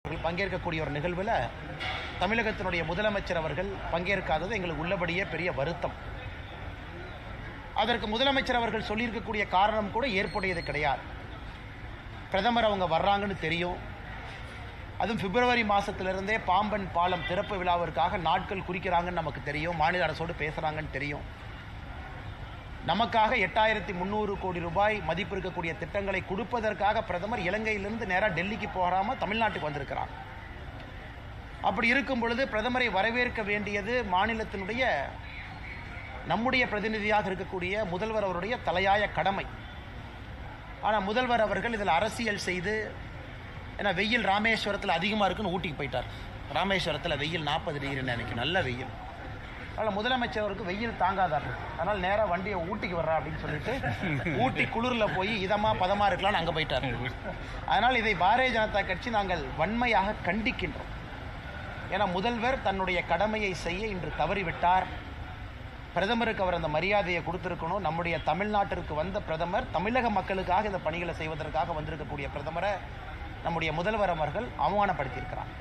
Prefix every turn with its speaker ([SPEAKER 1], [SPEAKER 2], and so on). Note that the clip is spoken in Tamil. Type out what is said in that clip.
[SPEAKER 1] பங்கேற்கக்கூடிய ஒரு நிகழ்வில் தமிழகத்தினுடைய முதலமைச்சர் அவர்கள் பங்கேற்காதது எங்களுக்கு உள்ளபடியே பெரிய வருத்தம். அதற்கு முதலமைச்சர் அவர்கள் சொல்லியிருக்கக்கூடிய காரணம் கூட ஏற்புடையது கிடையாது. பிரதமர் அவங்க வர்றாங்கன்னு தெரியும். அதுவும் பிப்ரவரி மாதத்திலிருந்தே பாம்பன் பாலம் திறப்பு விழாவிற்காக நாட்கள் குறிக்கிறாங்கன்னு நமக்கு தெரியும். மாநில அரசோடு பேசுகிறாங்கன்னு தெரியும். நமக்காக 8300 கோடி ரூபாய் மதிப்பு இருக்கக்கூடிய திட்டங்களை கொடுப்பதற்காக பிரதமர் இலங்கையிலிருந்து நேராக டெல்லிக்கு போகாமல் தமிழ்நாட்டுக்கு வந்திருக்கிறார். அப்படி இருக்கும் பொழுது பிரதமரை வரவேற்க வேண்டியது மாநிலத்தினுடைய நம்முடைய பிரதிநிதியாக இருக்கக்கூடிய முதல்வர் அவருடைய தலையாய கடமை. ஆனால் முதல்வர் அவர்கள் இதில் அரசியல் செய்து, ஏன்னா வெயில் ராமேஸ்வரத்தில் அதிகமாக இருக்குன்னு ஊட்டிக்கு போயிட்டார். ராமேஸ்வரத்தில் வெயில் 40 டிகிரின்னு நினைக்கிறேன், நல்ல வெயில். அதனால் முதலமைச்சருக்கு வெயில் தாங்காதார். அதனால் நேராக வண்டியை ஊட்டிக்கு வர்றா அப்படின்னு சொல்லிட்டு ஊட்டி குளிரில் போய் பதமாக இருக்கலாம்னு அங்கே போயிட்டார். அதனால் இதை பாரதிய ஜனதா கட்சி நாங்கள் வன்மையாக கண்டிக்கின்றோம். ஏன்னா முதல்வர் தன்னுடைய கடமையை செய்ய இன்று தவறிவிட்டார். பிரதமருக்கு அவர் அந்த மரியாதையை கொடுத்துருக்கணும். நம்முடைய தமிழ்நாட்டிற்கு வந்த பிரதமர் தமிழக மக்களுக்காக இந்த பணிகளை செய்வதற்காக வந்திருக்கக்கூடிய பிரதமரை நம்முடைய முதல்வர் அவர்கள் அவமானப்படுத்தியிருக்கிறார்.